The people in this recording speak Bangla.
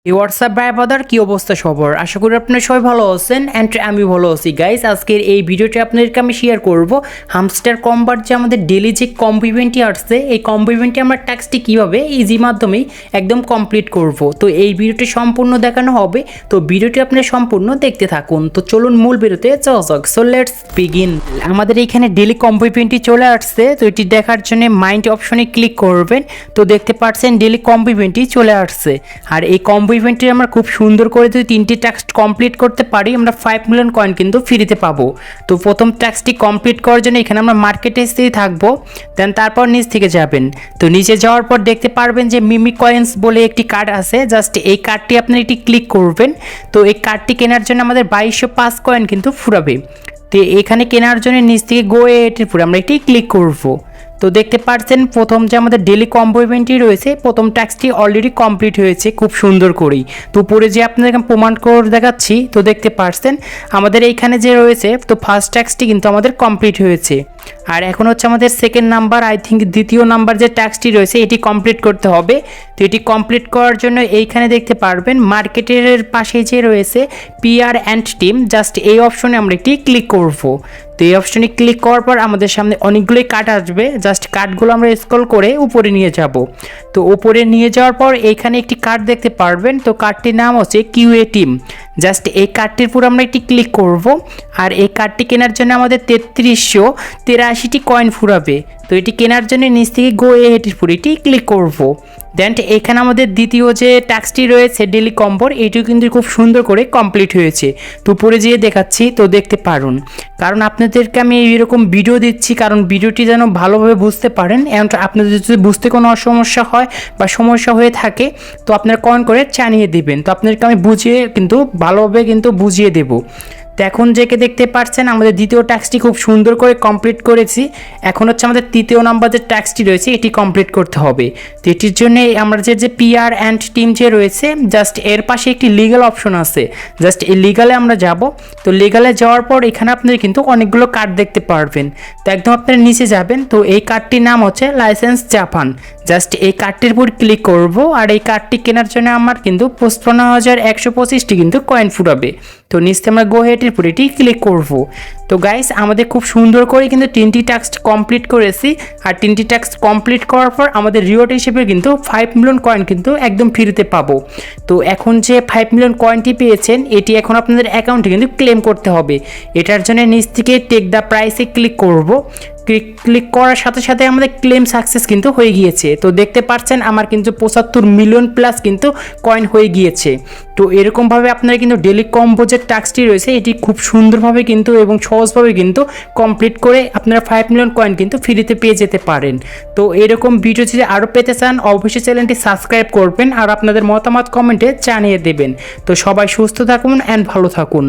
এই হোয়াটসঅ্যাপ ভাই বাদার কি অবস্থা সবার, আশা করি আপনারা সবাই ভালো আছেন অ্যান্ড আমি ভালো আছি গাইস। আজকের এই ভিডিওটা আপনাদেরকে আমি শেয়ার করব হামস্টার কম্বার যে আমাদের ডেলি যে কম্বো ইভেন্টটি আসছে, এই কম্বো ইভেন্টে আমরা টাস্কটি কীভাবে ইজি মাধ্যমেই একদম কমপ্লিট করব। তো এই ভিডিওটি সম্পূর্ণ দেখানো হবে, তো ভিডিওটি আপনারা সম্পূর্ণ দেখতে থাকুন। তো চলুন মূল ভিডিওতে যাওয়া যাক। So let's begin. আমাদের এখানে ডেলি কম্বো ইভেন্টটি চলে আসছে, তো এটি দেখার জন্য মাইন্ড অপশনে ক্লিক করবেন। তো দেখতে পাচ্ছেন ডেলি কম্বো ইভেন্টটি চলে আসছে। আর এই কম্বো ইভেন্টে আমরা খুব সুন্দর করে যদি 3টি টাস্ক কমপ্লিট করতে পারি, আমরা 5 মিলিয়ন কয়েন কিন্তু ফ্রিতে পাবো। তো প্রথম টাস্কটি কমপ্লিট করার জন্য এখানে আমরা মার্কেটে এসেই থাকবো, দেন তারপর নিচ থেকে যাবেন। তো নিচে যাওয়ার পর দেখতে পারবেন যে মিমি কয়েন্স বলে একটি কার্ড আছে, জাস্ট এই কার্ডটি আপনারা এটি ক্লিক করবেন। তো এই কার্ডটি কেনার জন্য আমাদের 2205 কয়েন কিন্তু ফুরাবে। তো এখানে কেনার জন্য নিচ থেকে গো এটির উপরে আমরা এটি ক্লিক করবো। তো দেখতে পাচ্ছেন প্রথম যে আমাদের ডেলি কম্বো ইভেন্টটি রয়েছে, প্রথম টাস্কটি অলরেডি কমপ্লিট হয়েছে খুব সুন্দর করেই। তো উপরে যে আপনাদের প্রমাণ করে দেখাচ্ছি, তো দেখতে পাচ্ছেন আমাদের এইখানে যে রয়েছে, তো ফার্স্ট টাস্কটি কিন্তু আমাদের কমপ্লিট হয়েছে। আর এখন হচ্ছে আমাদের সেকেন্ড নাম্বার, আই থিঙ্ক দ্বিতীয় নাম্বার যে টাস্কটি রয়েছে এটি কমপ্লিট করতে হবে। তো এটি কমপ্লিট করার জন্য এইখানে দেখতে পারবেন মার্কেটের পাশে যে রয়েছে পিআর অ্যান্ড টিম, জাস্ট এই অপশনে আমরা একটি ক্লিক করব। তো এই অপশনে ক্লিক করার পর আমাদের সামনে অনেকগুলোই কার্ড আসবে, জাস্ট কার্ডগুলো আমরা স্ক্রল করে উপরে নিয়ে যাব। তো উপরে নিয়ে যাওয়ার পর এইখানে একটি কার্ড দেখতে পারবেন, তো কার্ডটির নাম হচ্ছে কিউএ টিম। জাস্ট এই কার্ডটির উপর আমরা একটি ক্লিক করব। আর এই কার্ডটি কেনার জন্য আমাদের 3383টি কয়েন ফুরাবে। তো এটি কেনার জন্য নিচ থেকে গো এটির উপর এটি ক্লিক করব। দেন এখানে আমাদের দ্বিতীয় যে টাস্কটি রয়েছে ডেলি কম্বোর, এটিও কিন্তু খুব সুন্দর করে কমপ্লিট হয়েছে। তো উপরে যেয়ে দেখাচ্ছি, তো দেখতে পারুন। কারণ আপনাদেরকে আমি এইরকম ভিডিও দিচ্ছি, কারণ ভিডিওটি যেন ভালোভাবে বুঝতে পারেন। এবং আপনাদের যদি বুঝতে কোনো সমস্যা হয় বা সমস্যা হয়ে থাকে, তো আপনারা কমেন্ট করে জানিয়ে দেবেন। তো আপনাদেরকে আমি বুঝিয়ে কিন্তু ভালোভাবে কিন্তু বুঝিয়ে দেবো। তো এখন যেকে দেখতে পাচ্ছেন আমাদের দ্বিতীয় টাস্কটি খুব সুন্দর করে কমপ্লিট করেছি। এখন হচ্ছে আমাদের তৃতীয় নাম্বার যে টাস্কটি রয়েছে এটি কমপ্লিট করতে হবে। তো এটির জন্য আমরা যে পিআর অ্যান্ড টিম যে রয়েছে, জাস্ট এর পাশে একটি লিগ্যাল অপশন আছে, জাস্ট এই লিগ্যালে আমরা যাব। তো লিগ্যালে যাওয়ার পর এখানে আপনারা কিন্তু অনেকগুলো কার্ড দেখতে পারবেন। তো একদম আপনারা নিচে যাবেন, তো এই কার্ডটির নাম হচ্ছে লাইসেন্স জাপান। জাস্ট এই কার্ডটির উপর ক্লিক করব। আর এই কার্ডটি কেনার জন্য আমার কিন্তু 55,125টি কিন্তু কয়েন ফুরাবে। তো নিচে আমরা গো হেটের উপর এটি ক্লিক করব। তো গাইস আমাদের খুব সুন্দর করে কিন্তু 3টি টাস্ক কমপ্লিট করেছি। আর 3টি টাস্ক কমপ্লিট করার পর আমাদের রিওয়ার্ড হিসেবে কিন্তু 5 মিলিয়ন কয়েন কিন্তু একদম ফ্রিতে পাবো। তো এখন যে 5 মিলিয়ন কয়েনটি পেয়েছেন, এটি এখন আপনাদের অ্যাকাউন্টে কিন্তু ক্লেম করতে হবে। এটার জন্য নিচ থেকে টেক দ্য প্রাইসে ক্লিক করব। ক্লিক করার সাথে সাথে আমাদের ক্লেম সাকসেস কিন্তু হয়ে গিয়েছে। তো দেখতে পাচ্ছেন আমার কিন্তু 75 মিলিয়ন প্লাস কিন্তু কয়েন হয়ে গিয়েছে। তো এরকমভাবে আপনারা কিন্তু ডেলি কম্বো যে টাস্কটি রয়েছে এটি খুব সুন্দরভাবে কিন্তু এবং সহজভাবে কিন্তু কমপ্লিট করে আপনারা 5 মিলিয়ন কয়েন কিন্তু ফ্রিতে পেয়ে যেতে পারেন। তো এরকম ভিডিও যদি আরও পেতে চান, অবশ্যই চ্যানেলটি সাবস্ক্রাইব করবেন আর আপনাদের মতামত কমেন্টে জানিয়ে দেবেন। তো সবাই সুস্থ থাকুন অ্যান্ড ভালো থাকুন।